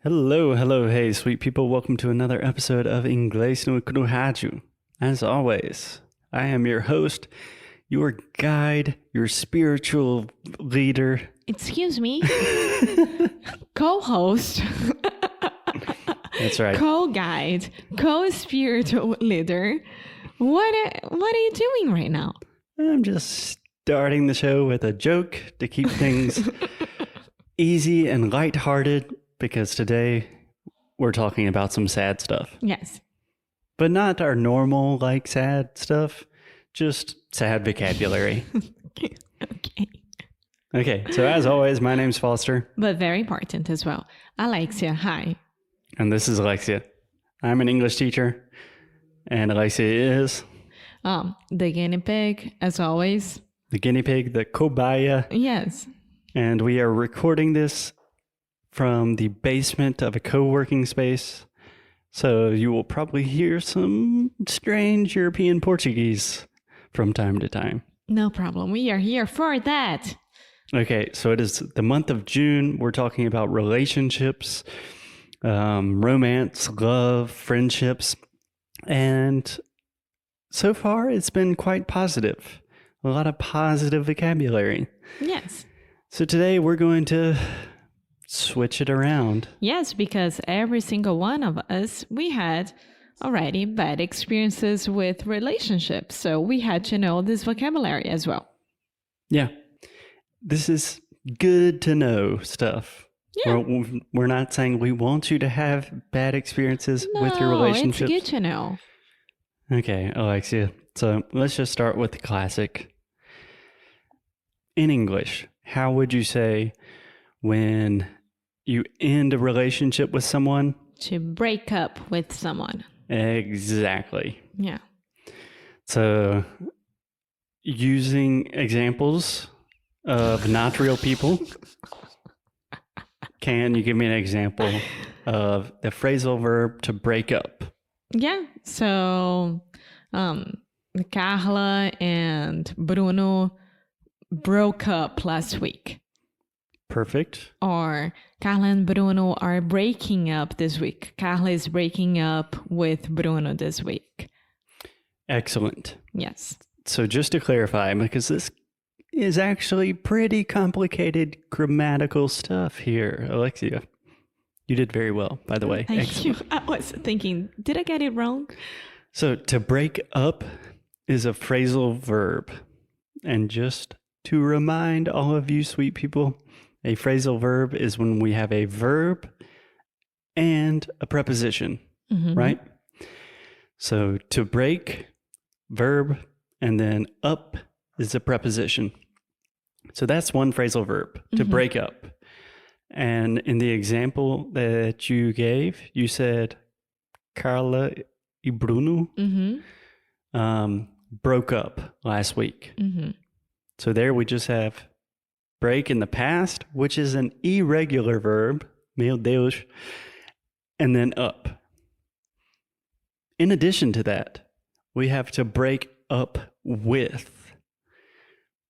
Hello, hey, sweet people. Welcome to another episode of Inglês no Rádio. As always, I am your host, your guide, your spiritual leader. Excuse me? Co-host. That's right. Co-guide. Co-spiritual leader. What are you doing right now? I'm just starting the show with a joke to keep things easy and lighthearted. Because today we're talking about some sad stuff. Yes. But not our normal, sad stuff. Just sad vocabulary. Okay, so as always, my name's Foster. But very important as well. Alexia, hi. And this is Alexia. I'm an English teacher. And Alexia is... the guinea pig, as always. The guinea pig, the cobaya. Yes. And we are recording this from the basement of a co-working space. So you will probably hear some strange European Portuguese from time to time. No problem. We are here for that. Okay, so it is the month of June. We're talking about relationships, romance, love, friendships. And so far, it's been quite positive. A lot of positive vocabulary. Yes. So today we're going to switch it around. Yes, because every single one of us, we had already bad experiences with relationships. So we had to know this vocabulary as well. Yeah. This is good to know stuff. Yeah. We're not saying we want you to have bad experiences with your relationships. It's good to know. Okay, Alexia. So let's just start with the classic. In English, how would you say when you end a relationship with someone? To break up with someone. Exactly. Yeah. So using examples of not real people, can you give me an example of the phrasal verb to break up? Yeah. So Carla and Bruno broke up last week. Perfect. Or Carla and Bruno are breaking up this week. Carla is breaking up with Bruno this week. Excellent. Yes. So just to clarify, because this is actually pretty complicated grammatical stuff here, Alexia. You did very well, by the way. Thank you. I was thinking, did I get it wrong? So to break up is a phrasal verb. And just to remind all of you sweet people, a phrasal verb is when we have a verb and a preposition, right? So to break, verb, and then up is a preposition. So that's one phrasal verb, to break up. And in the example that you gave, you said Carla and Bruno broke up last week. So there we just have break in the past, which is an irregular verb, meu Deus, and then up. In addition to that, we have to break up with,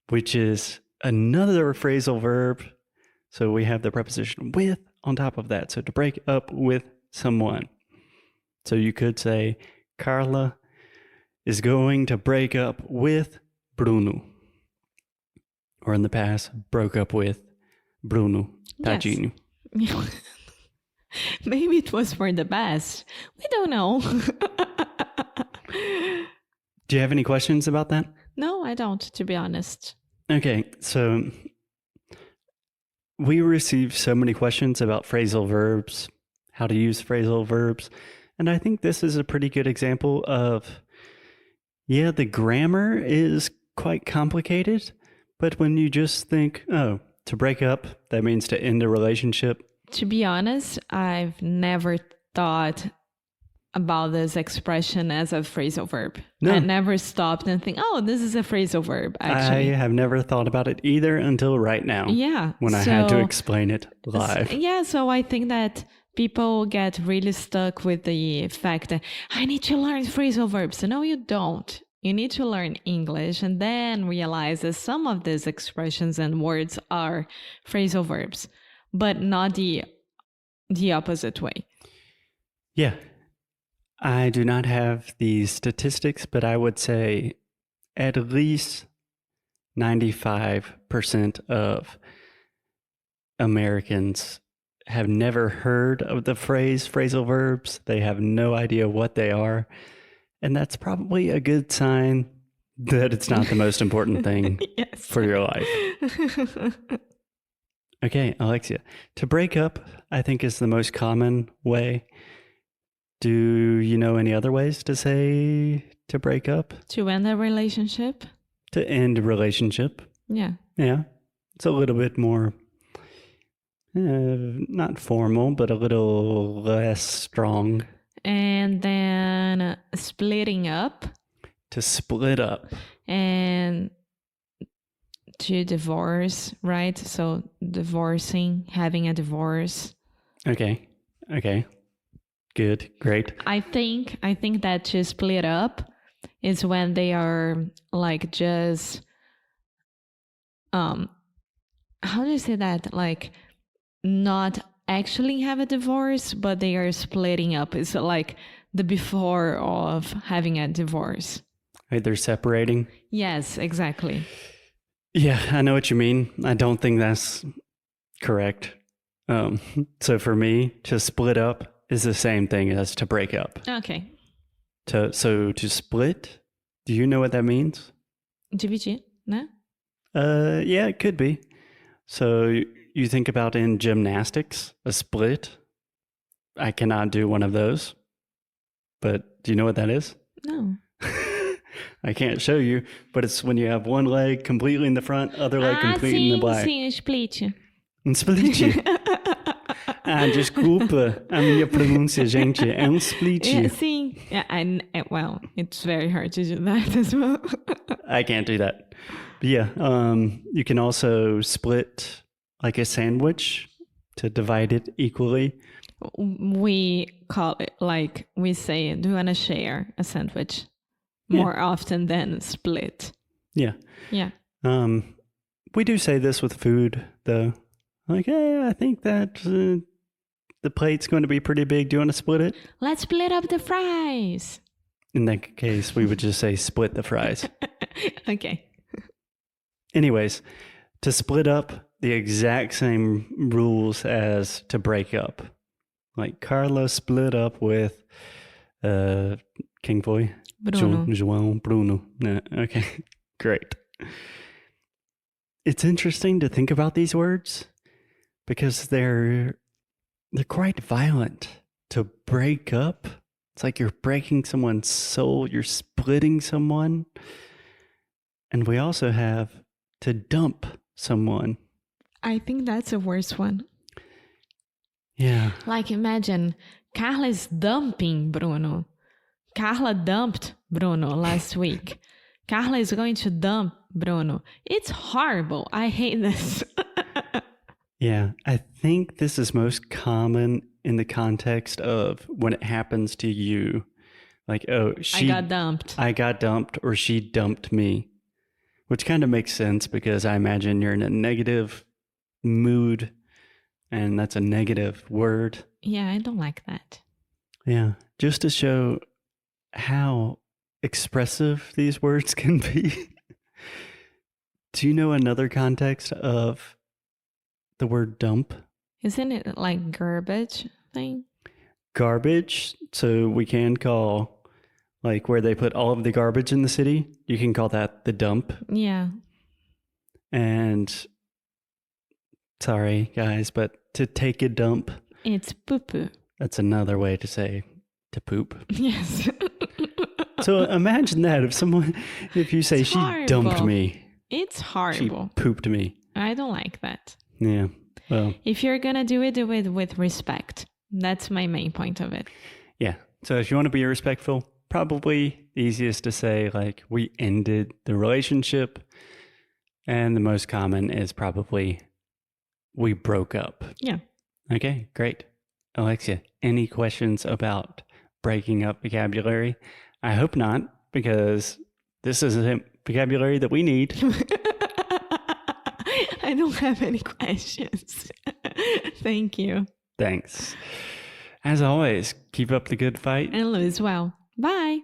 which is another phrasal verb. So we have the preposition with on top of that. So to break up with someone. So you could say, Carla is going to break up with Bruno. Or in the past, broke up with Bruno. Tadinho. Yes. Maybe it was for the best. We don't know. Do you have any questions about that? No, I don't, to be honest. Okay, so we receive so many questions about phrasal verbs, how to use phrasal verbs. And I think this is a pretty good example of, the grammar is quite complicated. But when you just think, to break up, that means to end a relationship. To be honest, I've never thought about this expression as a phrasal verb. No. I never stopped and think, this is a phrasal verb, actually. I have never thought about it either until right now. Yeah. When I had to explain it live. So I think that people get really stuck with the fact that I need to learn phrasal verbs. No, you don't. You need to learn English and then realize that some of these expressions and words are phrasal verbs, but not the the opposite way. Yeah. I do not have the statistics, but I would say at least 95% of Americans have never heard of the phrase phrasal verbs. They have no idea what they are. And that's probably a good sign that it's not the most important thing for your life. Okay, Alexia, to break up, I think is the most common way. Do you know any other ways to say to break up? To end a relationship? To end a relationship. Yeah. Yeah. It's a little bit more, not formal, but a little less strong. And then splitting up. To split up. And to divorce, right? So divorcing, having a divorce. Okay. Good. Great. I think that to split up is when they are like just how do you say that? Like not actually have a divorce, but they are splitting up. It's like the before of having a divorce. Right, they're separating. Yes, exactly. Yeah, I know what you mean. I don't think that's correct. So for me, to split up is the same thing as to break up. Okay. So to split, do you know what that means? Dividir, né? Yeah, it could be. So you think about in gymnastics, a split. I cannot do one of those. But do you know what that is? No. I can't show you, but it's when you have one leg completely in the front, other leg completely in the back. Sim, split. Split. Desculpa a minha pronúncia, gente. É split. Sim. Yeah, well, it's very hard to do that as well. I can't do that. But yeah, you can also split like a sandwich to divide it equally. We call it, like we say, do you want to share a sandwich? More often than split. Yeah. Yeah. We do say this with food, though. Like, hey, I think that the plate's going to be pretty big. Do you want to split it? Let's split up the fries. In that case, we would just say split the fries. Okay. Anyways, to split up, the exact same rules as to break up. Like Carla split up with King Boy. Bruno. João, Bruno. No, okay, great. It's interesting to think about these words because they're quite violent. To break up, it's like you're breaking someone's soul, you're splitting someone. And we also have to dump someone. I think that's the worst one. Yeah. Like imagine Carla is dumping Bruno. Carla dumped Bruno last week. Carla is going to dump Bruno. It's horrible. I hate this. Yeah, I think this is most common in the context of when it happens to you. Like, oh, I got dumped, or she dumped me. Which kind of makes sense because I imagine you're in a negative mood and that's a negative word. Yeah, I don't like that. Yeah, just to show how expressive these words can be. Do you know another context of the word dump? Isn't it like garbage thing? Garbage. So we can call like where they put all of the garbage in the city. You can call that the dump. Yeah. And sorry guys, but to take a dump. It's poo-poo. That's another way to say to poop. Yes. So imagine that if you say she dumped me. It's horrible. She pooped me. I don't like that. Yeah. Well, if you're going to do it with respect. That's my main point of it. Yeah. So if you want to be respectful, probably easiest to say like we ended the relationship. And the most common is probably we broke up. Yeah. Okay, great. Alexia, any questions about breaking up vocabulary? I hope not, because this is a vocabulary that we need. I don't have any questions. Thank you. Thanks. As always, keep up the good fight. And lose well. Bye.